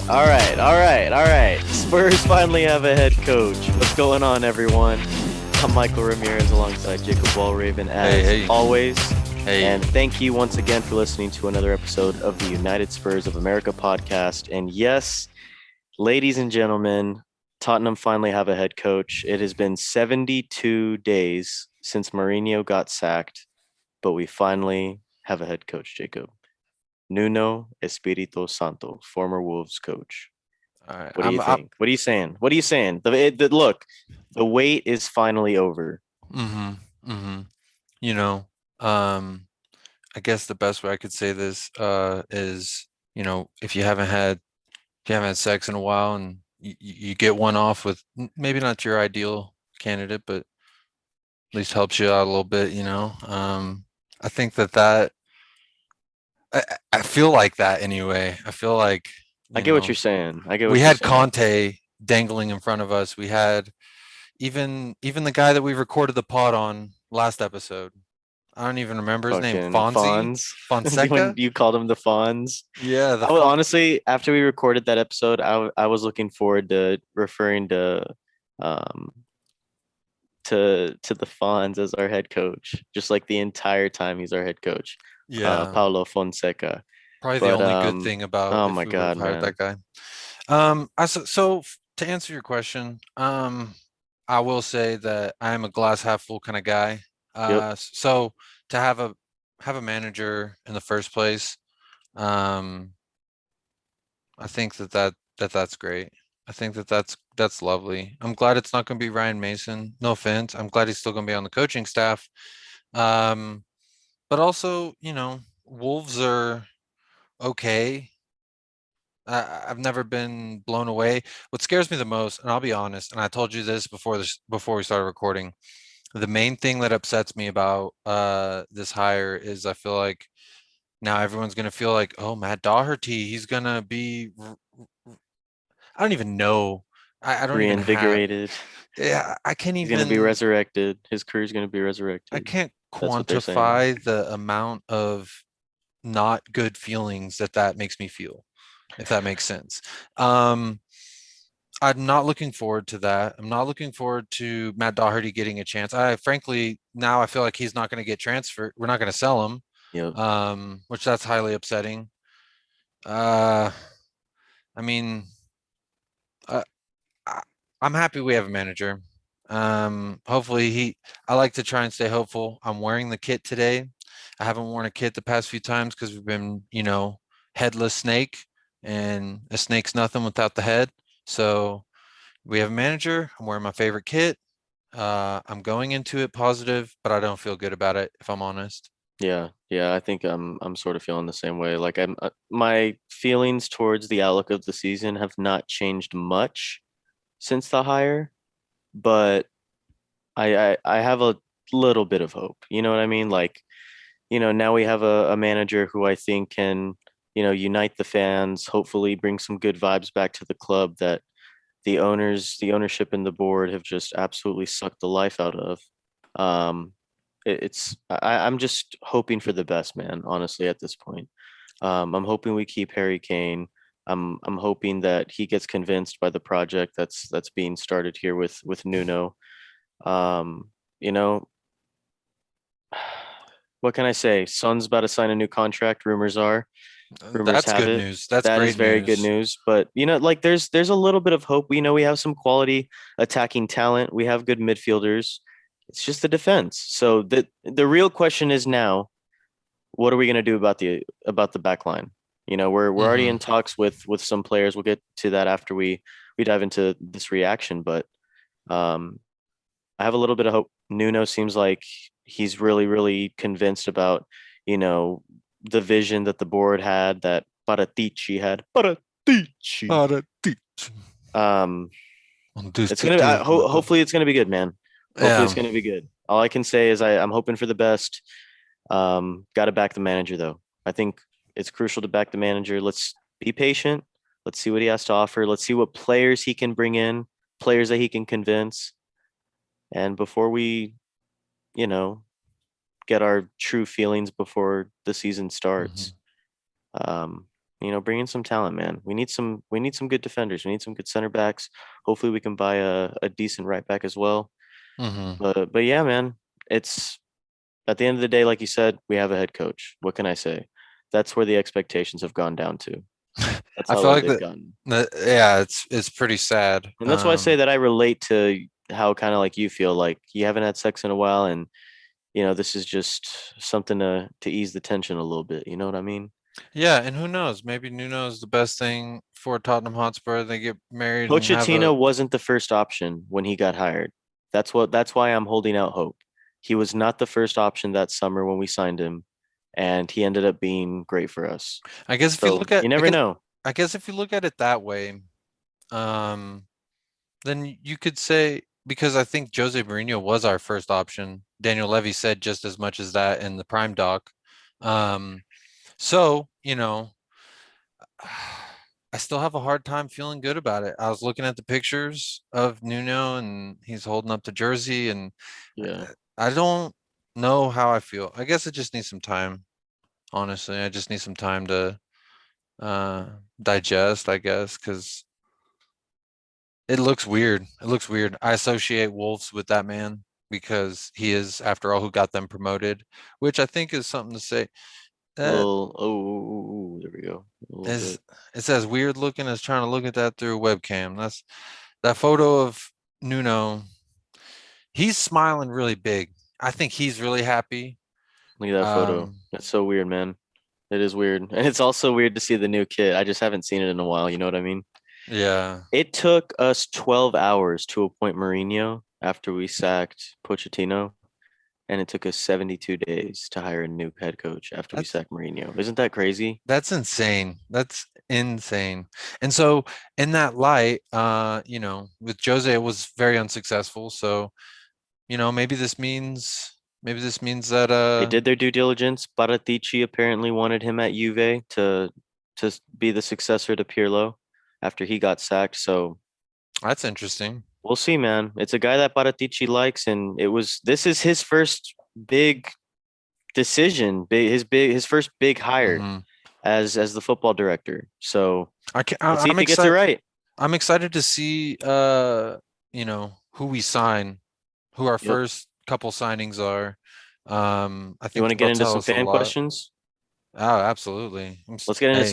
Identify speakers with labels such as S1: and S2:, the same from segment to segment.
S1: All right. Spurs finally have a head coach. What's going on, everyone? I'm Michael Ramirez alongside Jacob Wallraven, as
S2: Hey, hey,
S1: always. And
S2: hey.
S1: thank you once again for listening to another episode of the United Spurs of America podcast. And yes, ladies and gentlemen, Tottenham finally have a head coach. It has been 72 days since Mourinho got sacked, but we finally have a head coach, Jacob. Nuno Espirito Santo, former Wolves coach.
S2: All right.
S1: What do you think? What are you saying? What are you saying? Look, the wait is finally over.
S2: Mm-hmm. Mm-hmm. You know, um, I guess the best way I could say this is, if you haven't had sex in a while and you get one off with maybe not your ideal candidate, but at least helps you out a little bit, I think that I feel like that anyway. I feel like,
S1: I
S2: you
S1: get what you're
S2: know,
S1: saying. I get
S2: we
S1: what you're
S2: had
S1: saying.
S2: Conte dangling in front of us. We had even the guy that we recorded the pod on last episode. I don't even remember his name.
S1: Fucking Fonz. When
S2: Fonseca?
S1: you called him the Fonz.
S2: Yeah, the
S1: I would
S2: Fon
S1: honestly, after we recorded that episode, I was looking forward to referring um to the Fonz as our head coach, just like the entire time he's our head coach,
S2: yeah,
S1: Paulo Fonseca.
S2: probably the
S1: But
S2: only good thing about
S1: oh
S2: if
S1: my
S2: we would have
S1: God,
S2: hired
S1: man.
S2: that guy. To answer your question, I will say that I am a glass half full kind of guy.
S1: Yep.
S2: So to have a manager in the first place, um, I think that's great. I think that's lovely. I'm glad it's not going to be Ryan Mason. No offense. I'm glad he's still going to be on the coaching staff. Um, but also, Wolves are okay. I've never been blown away. What scares me the most, and I'll be honest, and I told you this before we started recording, the main thing that upsets me about this hire is I feel like now everyone's gonna feel like, oh, Matt Doherty, he's gonna be. I don't even know. I don't even have.
S1: Reinvigorated.
S2: Yeah, I can't
S1: He's gonna be
S2: even.
S1: resurrected. His career's gonna be
S2: I
S1: resurrected.
S2: can't
S1: That's what they're saying.
S2: quantify the amount of not good feelings that makes me feel, if that makes sense. Um, I'm not looking forward to that. I'm not looking forward to Matt Doherty getting a chance. I frankly now I feel like he's not going to get transferred. We're not going to sell him,
S1: Yep.
S2: which that's highly upsetting. Uh, I mean, uh, I, I'm happy we have a manager. Hopefully I like to try and stay hopeful. I'm wearing the kit today. I haven't worn a kit the past few times because we've been, headless snake, and a snake's nothing without the head. So we have a manager. I'm wearing my favorite kit. I'm going into it positive, but I don't feel good about it, if I'm honest.
S1: Yeah. I think I'm sort of feeling the same way. Like my feelings towards the outlook of the season have not changed much since the hire, but I have a little bit of hope. You know what I mean? Like, now we have a manager who I think can, unite the fans, hopefully bring some good vibes back to the club that the ownership and the board have just absolutely sucked the life out of. Um, I'm just hoping for the best, man, honestly, at this point. I'm hoping we keep Harry Kane. I'm hoping that he gets convinced by the project that's being started here with Nuno. Um, you know, what can I say? Son's about to sign a new contract, rumors are. Rumors
S2: That's
S1: have
S2: good
S1: it.
S2: news. That's
S1: That is
S2: great
S1: very good
S2: news.
S1: news. But like there's a little bit of hope. We know we have some quality attacking talent. We have good midfielders. It's just the defense. So the real question is now, what are we gonna do about the back line? We're already
S2: Hmm.
S1: in talks with some players. We'll get to that after we dive into this reaction. But um I have a little bit of hope. Nuno seems like he's really, really convinced about, you know, the vision that the board had, that Paratici had. Paratici.
S2: Parati-
S1: Um,
S2: On this
S1: it's gonna be.
S2: particular-
S1: Hopefully, it's gonna be good, man. Hopefully, it's
S2: Yeah.
S1: gonna be good. All I can say is I'm hoping for the best. Got to back the manager though. I think it's crucial to back the manager. Let's be patient. Let's see what he has to offer. Let's see what players he can bring in, players that he can convince, and before we, you know, get our true feelings before the season
S2: Hmm.
S1: starts. Um, Bring in some talent, man. We need some good defenders. We need some good center backs. Hopefully we can buy a decent right back as well.
S2: Hmm.
S1: But yeah, man, it's at the end of the day, like you said, we have a head coach. What can I say? That's where the expectations have gone down to. That's
S2: I
S1: how
S2: feel
S1: low
S2: like
S1: they've
S2: that,
S1: gotten.
S2: yeah, it's pretty sad.
S1: And that's why I say that I relate to how kind of like you feel like you haven't had sex in a while and this is just something to ease the tension a little bit. You know what I mean?
S2: Yeah, and who knows? Maybe Nuno is the best thing for Tottenham Hotspur. They get married and have a.
S1: Pochettino wasn't the first option when he got hired. That's why I'm holding out hope. He was not the first option that summer when we signed him, and he ended up being great for us.
S2: I guess if you
S1: So
S2: look at,
S1: you never know.
S2: I guess if you look at it that way, um, then you could say because I think Jose Mourinho was our first option. Daniel Levy said just as much as that in the Prime doc. Um, so I still have a hard time feeling good about it. I was looking at the pictures of Nuno and he's holding up the jersey, and
S1: Yeah,
S2: I don't know how I feel. I guess it just needs some time. Honestly, I just need some time to uh digest, I guess, because it looks weird. It looks weird. I associate Wolves with that man because he is, after all, who got them promoted, which I think is something to say.
S1: a
S2: That
S1: little. Oh, there we go. A little
S2: is,
S1: bit.
S2: it's as weird looking as trying to look at that through a webcam. That's that photo of Nuno. He's smiling really big. I think he's really happy.
S1: Look at that photo.
S2: Um,
S1: That's so weird, man. It is weird, and it's also weird to see the new kit. I just haven't seen it in a while. You know what I mean?
S2: yeah,
S1: It took us 12 hours to appoint Mourinho after we sacked Pochettino, and it took us 72 days to hire a new head coach after we
S2: that's
S1: sacked Mourinho. Isn't that crazy?
S2: that's insane. That's insane. And so in that light, with Jose it was very unsuccessful. So, maybe this means that
S1: They did their due diligence. Paratici apparently wanted him at Juve to be the successor to Pirlo after he got sacked. So
S2: that's interesting.
S1: we'll see, man. It's a guy that Paratici likes, and this is his first big decision, his first big hire
S2: Hmm.
S1: as the football director. So let's see if
S2: I'm
S1: he gets it
S2: excited.
S1: right.
S2: I'm excited to see who we sign, who our
S1: Yep.
S2: first couple signings are. I
S1: You
S2: think
S1: want to
S2: that
S1: get
S2: they'll
S1: into
S2: tell
S1: some
S2: us a
S1: fan
S2: lot.
S1: questions?
S2: Oh, absolutely.
S1: Let's get into
S2: Hey,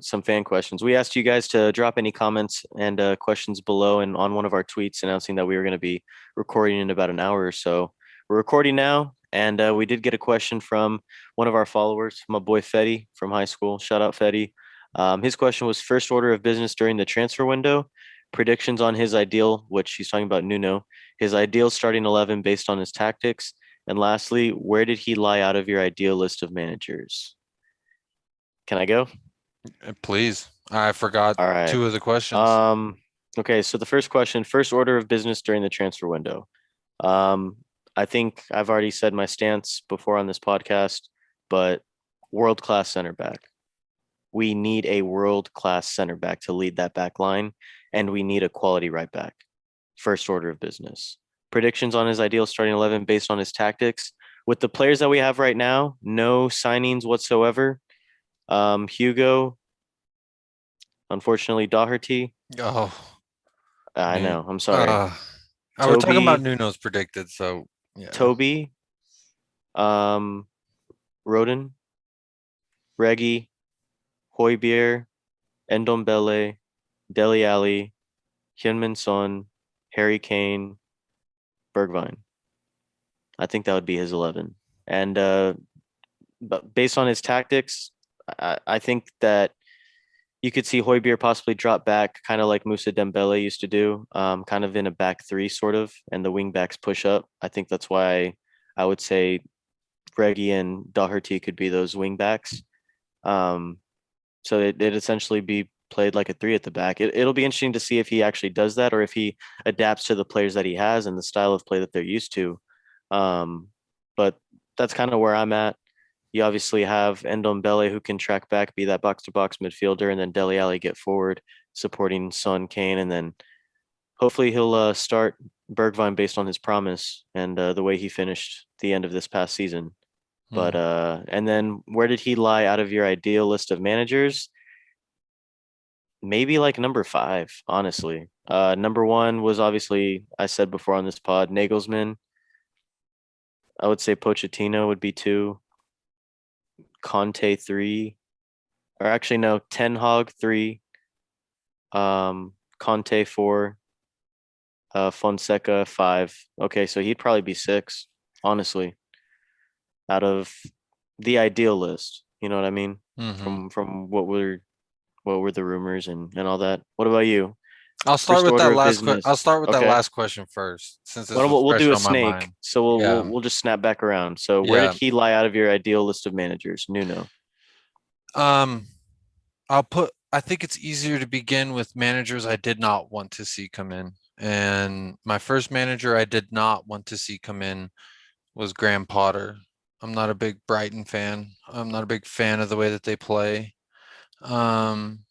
S1: some fan questions. We asked you guys to drop any comments and questions below and on one of our tweets announcing that we were going to be recording in about an hour or so. We're recording now, and we did get a question from one of our followers, my boy Fetty from high school. Shout out Fetty. His question was first order of business during the transfer window, predictions on his ideal, which he's talking about Nuno, his ideal starting 11 based on his tactics, and lastly, where did he lie out of your ideal list of managers? Can I go?
S2: please. I forgot
S1: All right.
S2: two of the questions.
S1: Um, okay, so the first question, first order of business during the transfer window. Um, I think I've already said my stance before on this podcast, but world-class center back. We need a world-class center back to lead that back line, and we need a quality right back. First order of business. Predictions on his ideal starting 11 based on his tactics. With the players that we have right now, no signings whatsoever. Hugo, unfortunately, Doherty.
S2: Oh,
S1: I
S2: Nuno.
S1: know. I'm sorry.
S2: We're talking about
S1: Toby,
S2: Nuno's predicted, so yeah.
S1: Toby, um, Roden, Regi, Hoybier, Ndombele, Deli Ali, Hyunmin Son, Harry Kane, Bergvine. I think that would be his 11. And but based on his tactics, I think that you could see Hoybier possibly drop back, kind of like Musa Dembele used to do, kind of in a back three, sort of, and the wing backs push up. I think that's why I would say Greggy and Doherty could be those wing backs. Um, so it essentially be played like a three at the back. It'll be interesting to see if he actually does that or if he adapts to the players that he has and the style of play that they're used to. Um, but that's kind of where I'm at. You obviously have Ndombele who can track back, be that box to box midfielder, and then Deli Ali get forward, supporting Son Kane, and then hopefully he'll start Bergvine based on his promise and the way he finished the end of this past season. But
S2: Hmm.
S1: and then where did he lie out of your ideal list of managers? maybe like number five, honestly. Number one was obviously I said before on this pod, Nagelsmann. I would say Pochettino would be two, Conte three, or actually no, Ten Hag three, Conte four, Fonseca five. Okay, so he'd probably be six, honestly, out of the ideal list. You know what I mean?
S2: Hmm.
S1: From what were the rumors and all that. What about you?
S2: I'll start
S1: First
S2: with that
S1: order of
S2: last I'll
S1: business.
S2: start with that
S1: Okay.
S2: last question first, since this
S1: Well,
S2: was
S1: we'll
S2: fresh
S1: do a
S2: on my
S1: snake.
S2: mind.
S1: So we'll we'll
S2: Yeah.
S1: we'll just snap back around. So where did
S2: Yeah.
S1: he lie out of your ideal list of managers? Nuno.
S2: Um, I think it's easier to begin with managers I did not want to see come in. And my first manager I did not want to see come in was Graham Potter. I'm not a big Brighton fan. I'm not a big fan of the way that they play. Um,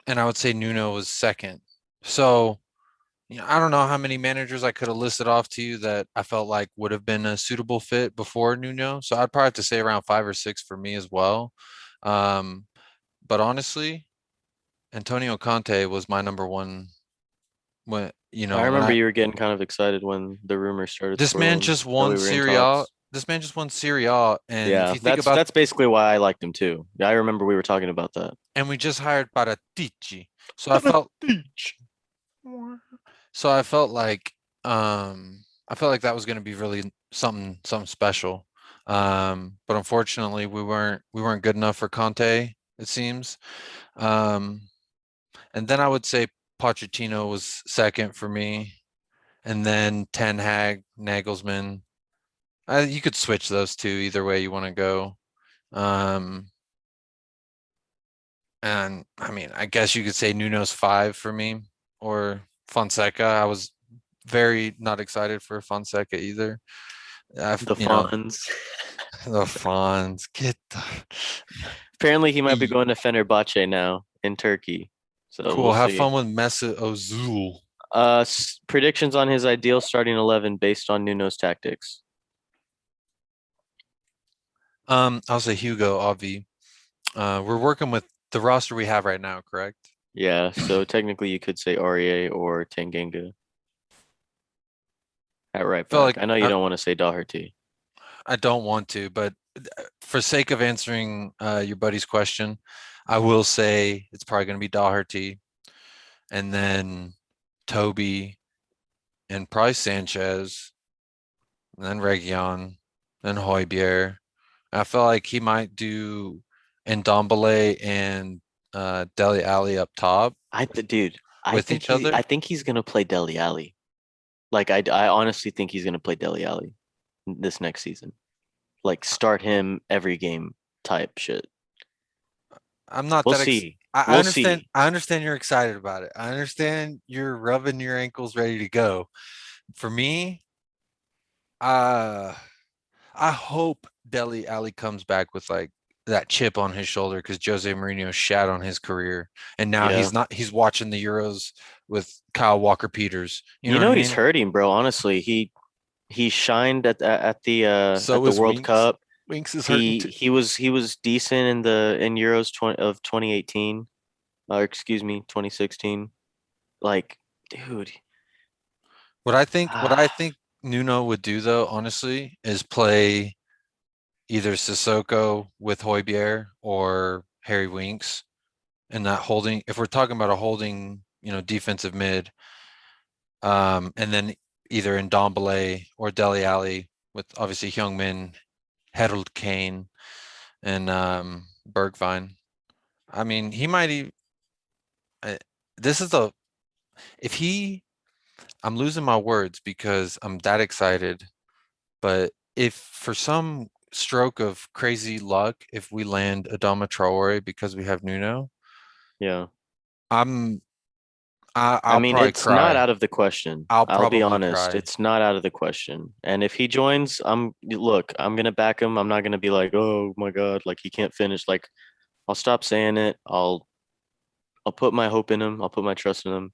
S2: and I would say Nuno was second. So, I don't know how many managers I could have listed off to you that I felt like would have been a suitable fit before Nuno. So I'd probably have to say around five or six for me as well. Um, but honestly, Antonio Conte was my number one when
S1: I
S2: when
S1: remember
S2: I
S1: you were getting kind of excited when the rumors started
S2: this man
S1: swirling
S2: just
S1: that
S2: won
S1: we were in
S2: Serie A.
S1: talks.
S2: This man just won Serie A, and if
S1: Yeah,
S2: you think
S1: that's
S2: about,
S1: that's basically why I liked him too. Yeah, I remember we were talking about that.
S2: and we just hired Paratici, so I felt I felt like that was going to be really something special. But unfortunately, we weren't good enough for Conte, it seems. Um, and then I would say Pochettino was second for me, and then Ten Hag, Nagelsmann. You could switch those two either way you want to go. Um, and I mean, I guess you could say Nuno's five for me, or Fonseca. I was very not excited for Fonseca either.
S1: The
S2: You know,
S1: Fonz.
S2: the Fonz, get the
S1: Apparently, he might be
S2: E.
S1: going to Fenerbahce now in Turkey. So we'll
S2: Cool. Have
S1: see.
S2: fun with Mesut Ozil.
S1: Predictions on his ideal starting 11 based on Nuno's tactics.
S2: I'll say Hugo Avi. We're working with the roster we have right now, correct?
S1: Yeah, so technically you could say Aurier or Tanganga at right
S2: Feel
S1: back.
S2: like
S1: I know you don't want to say Doherty.
S2: I don't want to, but for sake of answering your buddy's question, I will say it's probably going to be Doherty, and then Toby, and probably Sanchez, and then Region, then Højbjerg. I feel like he might do Ndombele and Dele Alli up top
S1: Dude,
S2: with each other.
S1: I think he's gonna play Deli Alley. Like I honestly think he's gonna play Deli Alley this next season. Like start him every game type shit.
S2: I'm not
S1: We'll
S2: that
S1: see.
S2: I
S1: We'll
S2: understand.
S1: see.
S2: I understand you're excited about it. I understand you're rubbing your ankles ready to go. For me, uh I hope Deli Ali comes back with like that chip on his shoulder because Jose Mourinho shat on his career, and now
S1: Yeah.
S2: he's watching the Euros with Kyle Walker Peters. You know
S1: You
S2: what I
S1: know he's
S2: mean?
S1: hurting, bro. Honestly, he shined at
S2: So
S1: the
S2: is
S1: World
S2: Winks.
S1: Cup.
S2: Winks is hurting
S1: He
S2: too.
S1: he was he was decent in the in Euros 2018, or excuse me, 2016. Like, dude,
S2: What I
S1: ah,
S2: think Nuno would do though, honestly, is play either Sissoko with Højbjerg or Harry Winks and that holding. If we're talking about a holding, defensive mid, and then either in Ndombele or Dele Alli with obviously Heung-min, Harold Kane, and Bergvine. I mean, he might even. This is the if he. I'm losing my words because I'm that excited. But if for some stroke of crazy luck, if we land Adama Traore because we have Nuno,
S1: yeah.
S2: I'm
S1: I
S2: I'll
S1: mean,
S2: probably
S1: it's not
S2: cry.
S1: out of the question.
S2: I'll
S1: I'll be
S2: probably
S1: honest,
S2: cry.
S1: it's not out of the question. And if he joins, I'm gonna back him. I'm not gonna be like, oh my God, like he can't finish. Like, I'll stop saying it. I'll put my hope in him. I'll put my trust in him.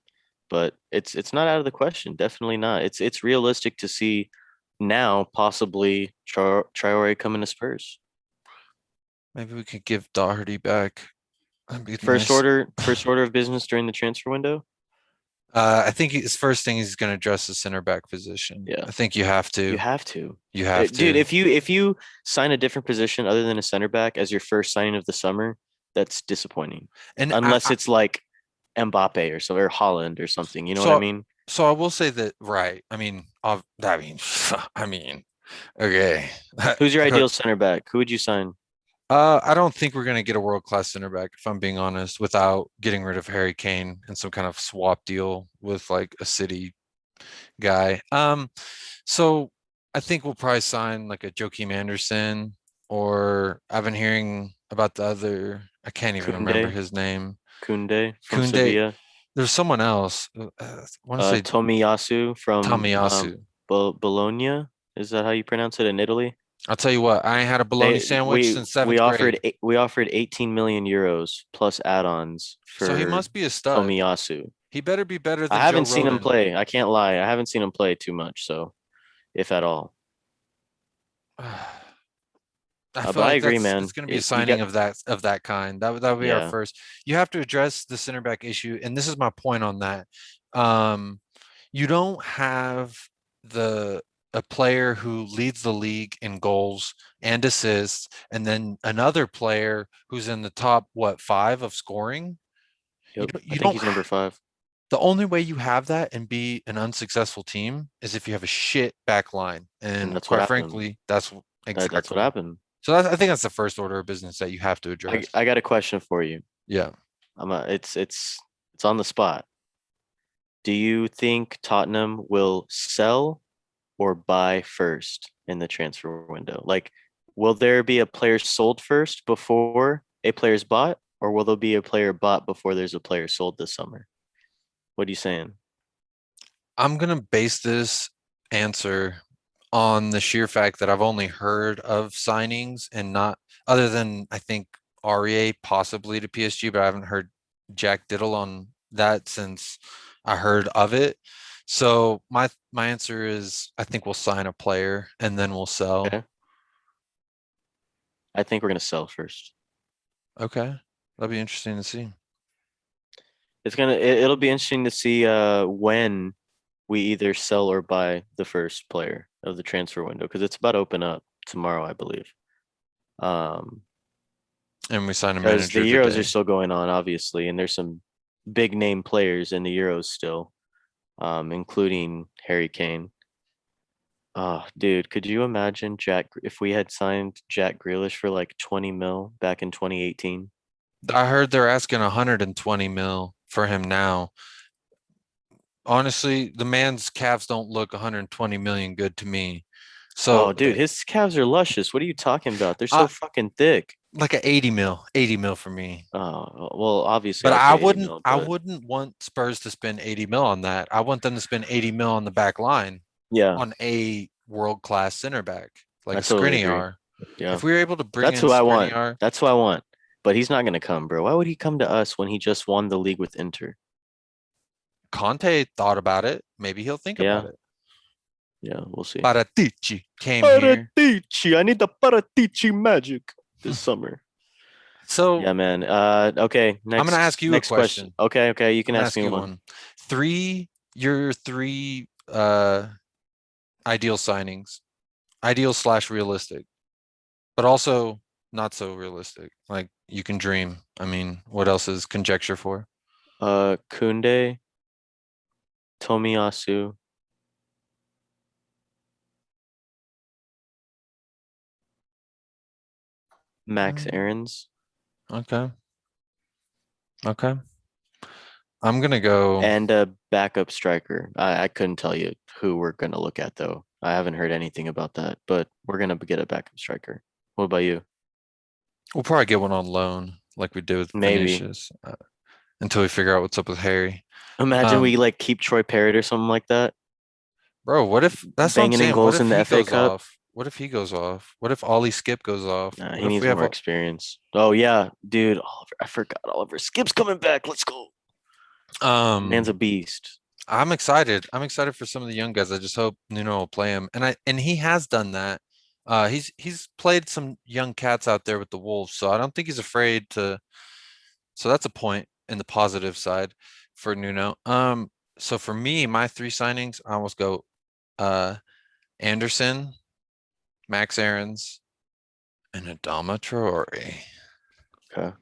S1: But it's not out of the question. Definitely not. It's realistic to see now possibly Traore coming to Spurs.
S2: Maybe we could give Doherty back. That'd be
S1: First
S2: nice.
S1: order, first order of business during the transfer window.
S2: I think his first thing he's going to address the center back position.
S1: Yeah,
S2: I think you have
S1: you
S2: to.
S1: have to.
S2: You have
S1: Dude,
S2: to.
S1: if you sign a different position other than a center back as your first signing of the summer, that's disappointing.
S2: And
S1: Unless it's like Mbappe or so or Holland or something. You know what I
S2: so
S1: mean?
S2: so I will say that, right. I mean, okay.
S1: Who's your ideal center back? Who would you sign?
S2: I don't think we're gonna get a world-class center back, if I'm being honest, without getting rid of Harry Kane and some kind of swap deal with like a City guy. So I think we'll probably sign like a Joakim Anderson, or I've been hearing about the other, I can't even remember
S1: Kunde,
S2: his name.
S1: Kunde from
S2: Kunde.
S1: Sevilla.
S2: There's someone else. I want to say
S1: Tomiyasu from
S2: Tamiyasu.
S1: Bologna. Is that how you pronounce it in Italy?
S2: I'll tell you what, I ain't had a bologna
S1: They
S2: sandwich
S1: we
S2: since
S1: we
S2: seventh
S1: offered
S2: grade.
S1: we offered 18 million euros plus add-ons
S2: So he
S1: for
S2: must be a stud.
S1: Tomiyasu.
S2: He better be better
S1: I
S2: than Joe
S1: haven't seen him
S2: Roden.
S1: play. I can't lie. I haven't seen him play too much, so if at all.
S2: I feel
S1: But I
S2: like
S1: agree,
S2: that's
S1: man.
S2: going to be a
S1: You got
S2: signing of that kind. That would be our
S1: yeah.
S2: first. You have to address the center back issue, and this is my point on that. Um, you don't have the a player who leads the league in goals and assists, and then another player who's in the top what five of scoring. You
S1: Yep.
S2: don't.
S1: I
S2: You
S1: think
S2: don't.
S1: he's number 5.
S2: The only way you have that and be an unsuccessful team is if you have a shit back line,
S1: And
S2: and
S1: that's what
S2: quite
S1: happened.
S2: frankly, that's
S1: That's what
S2: exactly.
S1: happened.
S2: So I think that's the first order of business that you have to
S1: I
S2: address.
S1: I got a question for you.
S2: Yeah.
S1: It's on the spot. Do you think Tottenham will sell or buy first in the transfer window? Like, will there be a player sold first before a player's bought, or will there be a player bought before there's a player sold this summer? What are you saying?
S2: I'm gonna base this answer on the sheer fact that I've only heard of signings and not, other than I think Aurier possibly to PSG, but I haven't heard Jack Diddle on that since I heard of it. So my answer is I think we'll sign a player and then we'll sell.
S1: Okay. I think we're gonna sell first.
S2: Okay. That'd be interesting to see.
S1: It'll be interesting to see when we either sell or buy the first player of the transfer window because it's about to open up tomorrow, I believe. Um,
S2: And we sign a
S1: because the
S2: manager
S1: Euros are
S2: today.
S1: still going on, obviously, and there's some big name players in the Euros still, including Harry Kane. Oh, dude, could you imagine if we had signed Jack Grealish for like 20 mil back in 2018?
S2: I heard they're asking 120 mil for him now. Honestly, the man's calves don't look 120 million good to me.
S1: Oh,
S2: So
S1: dude, his calves are luscious. What are you talking about? They're so
S2: I
S1: fucking thick.
S2: like a 80 mil for me.
S1: Oh, well, obviously
S2: But
S1: I'd pay 80 mil,
S2: I
S1: but
S2: wouldn't want Spurs to spend 80 mil on that. I want them to spend 80 mil on the back line
S1: yeah,
S2: on a world-class center back, like
S1: I
S2: a
S1: totally agree.
S2: Skriniar.
S1: Yeah,
S2: If we were able to bring
S1: that's
S2: in
S1: who I want.
S2: Skriniar,
S1: That's who I want. But he's not gonna come, bro. Why would he come to us when he just won the league with Inter?
S2: Conte thought about it. Maybe he'll think about
S1: Yeah,
S2: it.
S1: yeah, we'll see.
S2: Paratici came here.
S1: Paratici, I need the Paratici magic this summer.
S2: So
S1: Yeah, man. Okay.
S2: I'm gonna ask you a
S1: Next question.
S2: question.
S1: Okay, okay. You
S2: I'm
S1: can
S2: gonna
S1: ask
S2: ask
S1: me
S2: you
S1: one.
S2: one. Your three ideal signings, ideal slash realistic, but also not so realistic. Like you can dream. I mean, what else is conjecture for?
S1: Kunde, Tomiyasu, Max
S2: Mm,
S1: Aarons,
S2: okay, okay. I'm gonna go.
S1: and a backup striker. I couldn't tell you who we're gonna look at though. I haven't heard anything about that, but we're gonna get a backup striker. What about you?
S2: We'll probably get one on loan, like we did with
S1: Maybe.
S2: Vinicius, until we figure out what's up with Harry.
S1: Imagine
S2: Um,
S1: we like keep Troy Parrott or something like that,
S2: Bro, what if that's what I'm
S1: banging in
S2: saying? What
S1: goals
S2: if
S1: in the
S2: he
S1: FA
S2: goes
S1: Cup.
S2: off? What if he goes off? What if Ollie Skip goes off?
S1: Nah,
S2: What
S1: he
S2: if we
S1: needs
S2: have
S1: more
S2: a
S1: experience. Oh yeah, dude. Oliver, I forgot Oliver. Skip's coming back. Let's go. Man's a
S2: um
S1: beast.
S2: I'm excited. I'm excited for some of the young guys. I just hope Nuno will play him. And he has done that. He's played some young cats out there with the Wolves, so I don't think he's afraid to So that's a point in the positive side for Nuno. So for me, my three signings, I almost go uh Anderson, Max Aarons, and Adama Traore.
S1: Okay.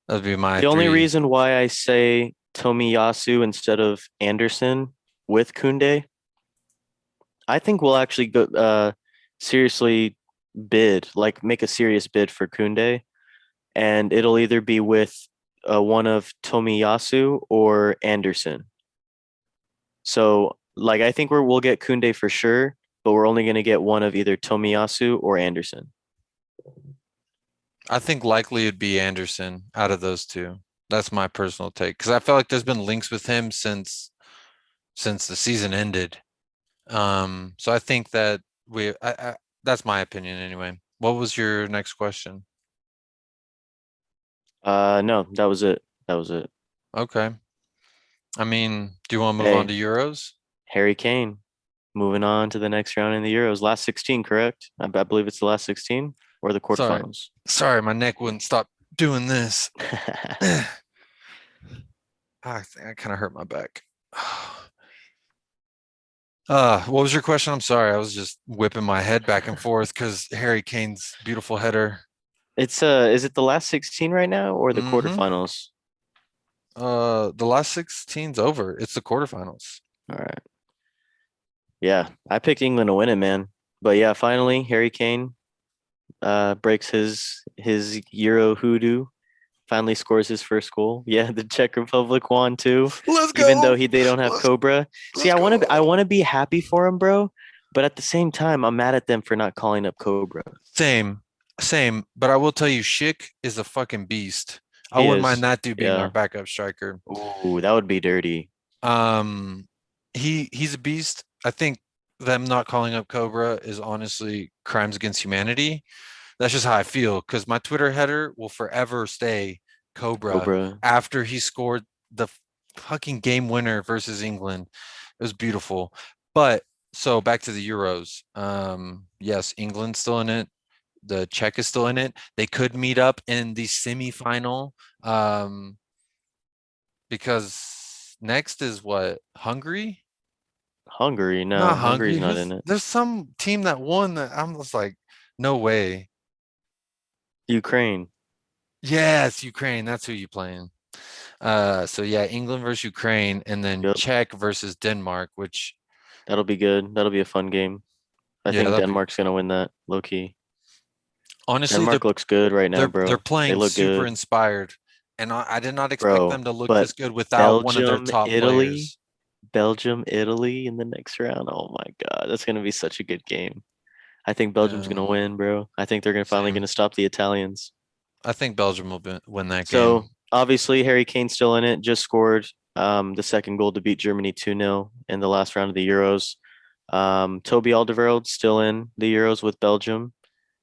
S2: That'd be my
S1: The only
S2: three.
S1: reason why I say Tomiyasu instead of Anderson with Kunde, I think we'll actually go seriously bid, like make a serious bid for Kunde, and it'll either be with one of Tomiyasu or Anderson. So, like, I think we'll get Kunde for sure, but we're only going to get one of either Tomiyasu or Anderson.
S2: I think likely it'd be Anderson out of those two. That's my personal take because I feel like there's been links with him since the season ended. So I think that that's my opinion anyway. What was your next question?
S1: No, that was it. That was it.
S2: Okay. I mean, do you want to move on
S1: Hey,
S2: to Euros?
S1: Harry Kane moving on to the next round in the Euros. Last 16, correct? I believe it's the last 16 or the
S2: Sorry.
S1: quarterfinals.
S2: Sorry, my neck wouldn't stop doing this. I think I kind of hurt my back. What was your question? I'm sorry. I was just whipping my head back and forth because Harry Kane's beautiful header.
S1: It's is it the last 16 right now or the
S2: Mm-hmm.
S1: quarterfinals?
S2: The last 16's over. It's the quarterfinals.
S1: All right. Yeah, I picked England to win it, man. But yeah, finally Harry Kane breaks his Euro hoodoo. Finally scores his first goal. Yeah, the Czech Republic won too,
S2: Let's
S1: even though
S2: go.
S1: they don't have
S2: Let's
S1: Cobra. See,
S2: let's
S1: I
S2: go.
S1: want to be happy for him, bro, but at the same time, I'm mad at them for not calling up Cobra.
S2: Same, same. But I will tell you, Schick is a fucking beast. I
S1: He
S2: wouldn't mind
S1: is.
S2: that dude being our
S1: Yeah.
S2: backup striker.
S1: Ooh, that would be dirty.
S2: Um, he's a beast. I think them not calling up Cobra is honestly crimes against humanity. That's just how I feel because my Twitter header will forever stay Cobra
S1: Cobra.
S2: after he scored the fucking game winner versus England. It was beautiful. But so back to the Euros. Yes, England's still in it. The Czech is still in it. They could meet up in the semifinal. Because next is what? Hungary?
S1: Hungary.
S2: Not
S1: No, Hungary's
S2: Hungary.
S1: not in it.
S2: There's some team that won that I'm just like, no way.
S1: Ukraine.
S2: Yes, Ukraine. That's who you playing. So yeah, England versus Ukraine, and then
S1: Yep.
S2: Czech versus Denmark, which
S1: That'll be good. That'll be a fun game. I
S2: yeah,
S1: think
S2: that'd be
S1: Denmark's gonna win that, low key.
S2: honestly
S1: Denmark looks good right now,
S2: they're
S1: bro. They
S2: playing
S1: look
S2: super
S1: good,
S2: inspired, and I did not expect
S1: bro.
S2: them to look
S1: But
S2: this good without one of their
S1: Belgium,
S2: top
S1: Italy,
S2: players.
S1: Belgium, Italy in the next round. Oh my God, that's gonna be such a good game. I think Belgium's
S2: Yeah,
S1: gonna win, bro. I think they're gonna finally
S2: same.
S1: gonna stop the Italians.
S2: I think Belgium will win that
S1: So
S2: game.
S1: obviously Harry Kane's still in it. Just scored the second goal to beat Germany 2-0 in the last round of the Euros. Toby Alderweireld still in the Euros with Belgium.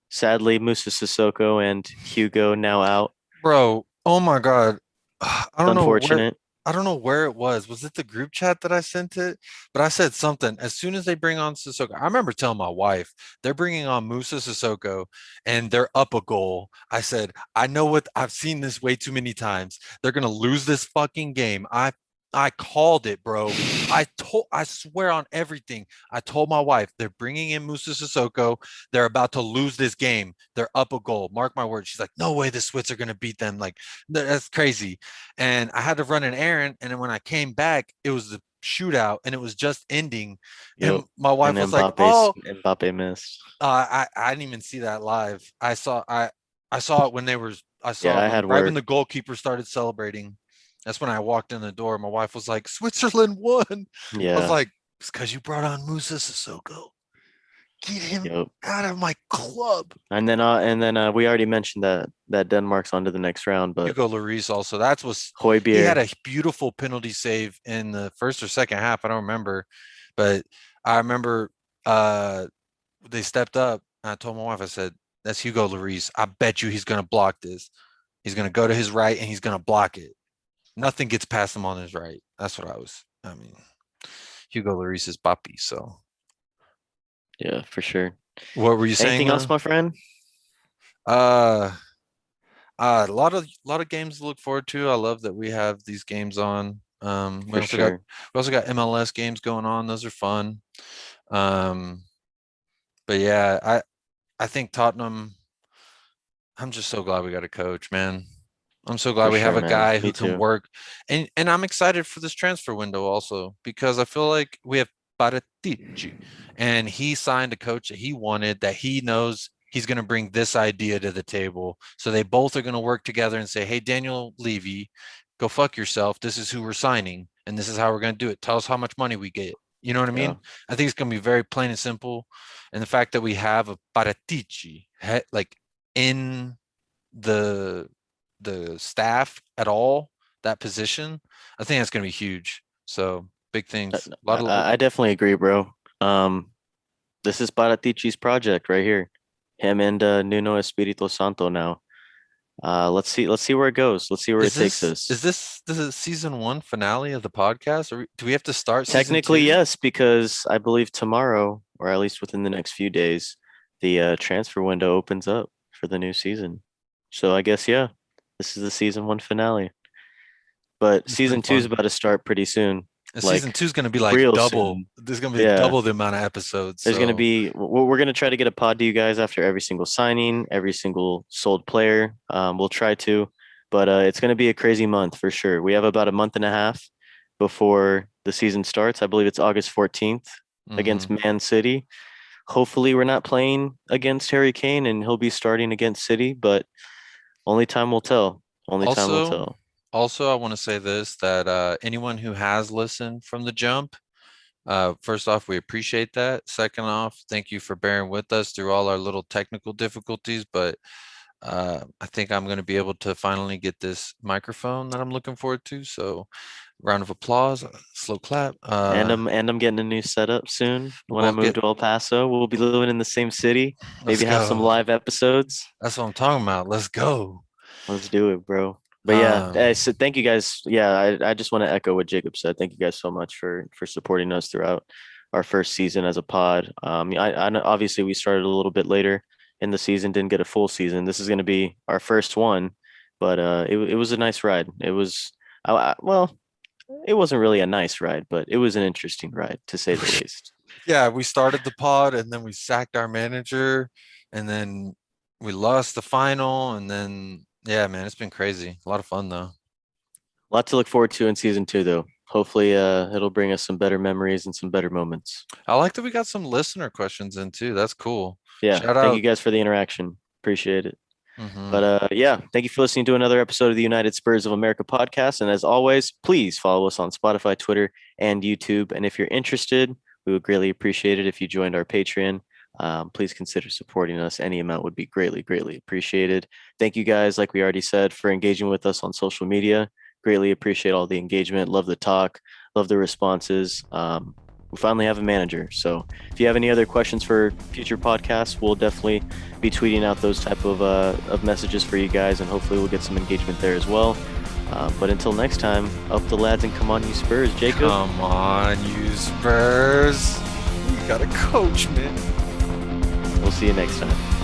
S1: Sadly, Musa Sissoko and Hugo now out.
S2: Bro, oh my God.
S1: It's unfortunate.
S2: I don't know where it was. Was it the group chat that I sent it? But I said something. As soon as they bring on Sissoko, I remember telling my wife, they're bringing on Musa Sissoko and they're up a goal. I said, I know what I've seen this way too many times. They're gonna lose this fucking game. I called it, bro. I swear on everything. I told my wife they're bringing in Musa Sissoko. They're about to lose this game. They're up a goal. Mark my words. She's like, no way the Swiss are gonna beat them. Like that's crazy. And I had to run an errand. And then when I came back, it was the shootout and it was just ending.
S1: Yep.
S2: And my
S1: And
S2: wife was like, "Oh,
S1: Mbappe missed.
S2: I didn't even see that live. I saw it when I
S1: Yeah,
S2: saw it
S1: I
S2: when
S1: had
S2: right when
S1: work.
S2: the goalkeeper started celebrating. That's when I walked in the door. My wife was like, Switzerland won. I was
S1: Yeah.
S2: like, it's because you brought on Musa Sissoko. Get him
S1: Yep.
S2: out of my club.
S1: And then we already mentioned that Denmark's on to the next round, but
S2: Hugo Lloris also. That's was he had
S1: Højbjerg,
S2: a beautiful penalty save in the first or second half. I don't remember, but I remember they stepped up. And I told my wife, I said, "That's Hugo Lloris. I bet you he's gonna block this. He's gonna go to his right and he's gonna block it. Nothing gets past him on his right." That's what I was. I mean, Hugo Lloris is Papi. So,
S1: yeah, for sure.
S2: what were you saying
S1: Anything else,
S2: though?
S1: my friend?
S2: Uh, A lot of games to look forward to. I love that we have these games on.
S1: For sure.
S2: We also got MLS games going on. Those are fun. Um, but yeah, I think Tottenham. I'm just so glad we got a coach, man. I'm so glad
S1: For
S2: we have
S1: sure,
S2: a
S1: man.
S2: guy
S1: Me
S2: who can
S1: too.
S2: work, and I'm excited for this transfer window also because I feel like we have Paratici, and he signed a coach that he wanted, that he knows he's going to bring this idea to the table. So they both are going to work together and say, "Hey, Daniel Levy, go fuck yourself. This is who we're signing, and this is how we're going to do it. Tell us how much money we get." You know what I
S1: Yeah.
S2: mean? I think it's going to be very plain and simple, and the fact that we have a Paratici like in the staff at all, that position, I think that's going to be huge. So big things. A lot of
S1: I definitely agree, bro. Um, this is Baratici's project right here. Him and Nuno Espirito Santo now. Let's see where it goes. Let's see where it takes us.
S2: this is season one finale of the podcast, or do we have to start season
S1: Technically,
S2: two?
S1: yes, because I believe tomorrow, or at least within the next few days, the transfer window opens up for the new season. So I guess yeah, this is the season one finale. But
S2: It's pretty
S1: season two is
S2: fun.
S1: about to start pretty soon,
S2: And season
S1: like
S2: two is going to be like
S1: real
S2: double.
S1: soon.
S2: There's going to be
S1: Yeah.
S2: double the amount of episodes.
S1: There's going to
S2: So
S1: be, we're going to try to get a pod to you guys after every single signing, every single sold player. We'll try to, but it's going to be a crazy month for sure. We have about a month and a half before the season starts. I believe it's August 14th against
S2: mhm.
S1: Man City. Hopefully, we're not playing against Harry Kane and he'll be starting against City, but only time will tell. Only time will
S2: Also,
S1: tell.
S2: I want to say this, that anyone who has listened from the jump, first off, we appreciate that. Second off, thank you for bearing with us through all our little technical difficulties. But I think I'm going to be able to finally get this microphone that I'm looking forward to. So, round of applause, slow clap.
S1: And I'm getting a new setup soon
S2: We'll
S1: when I
S2: both
S1: move
S2: get.
S1: to El Paso. We'll be living in the same city,
S2: Let's
S1: maybe have some
S2: go.
S1: live episodes.
S2: That's what I'm talking about. Let's go.
S1: Let's do it, bro. But yeah,
S2: Um,
S1: so thank you guys. Yeah, I just want to echo what Jacob said. Thank you guys so much for supporting us throughout our first season as a pod. I know obviously we started a little bit later in the season, didn't get a full season. This is going to be our first one, but it was a nice ride. It was well, it wasn't really a nice ride, but it was an interesting ride to say the least.
S2: yeah, we started the pod and then we sacked our manager and then we lost the final and then yeah, man, it's been crazy. A lot of fun though.
S1: A lot to look forward to in season two, though. Hopefully, it'll bring us some better memories and some better moments.
S2: I like that we got some listener questions in too. That's cool.
S1: Yeah,
S2: Shout
S1: thank you
S2: out.
S1: guys for the interaction. Appreciate it.
S2: Hmm.
S1: But yeah, thank you for listening to another episode of the United Spurs of America podcast. And as always, please follow us on Spotify, Twitter, and YouTube. And if you're interested, we would greatly appreciate it if you joined our Patreon. Please consider supporting us. Any amount would be greatly, greatly appreciated. Thank you guys, like we already said, for engaging with us on social media. Greatly appreciate all the engagement. Love the talk. Love the responses. We finally have a manager. So if you have any other questions for future podcasts, we'll definitely be tweeting out those type of messages for you guys, and hopefully we'll get some engagement there as well. But until next time, up the lads and come on, you Spurs, Jacob.
S2: Come on, you Spurs. You got a coach, man.
S1: We'll see you next time.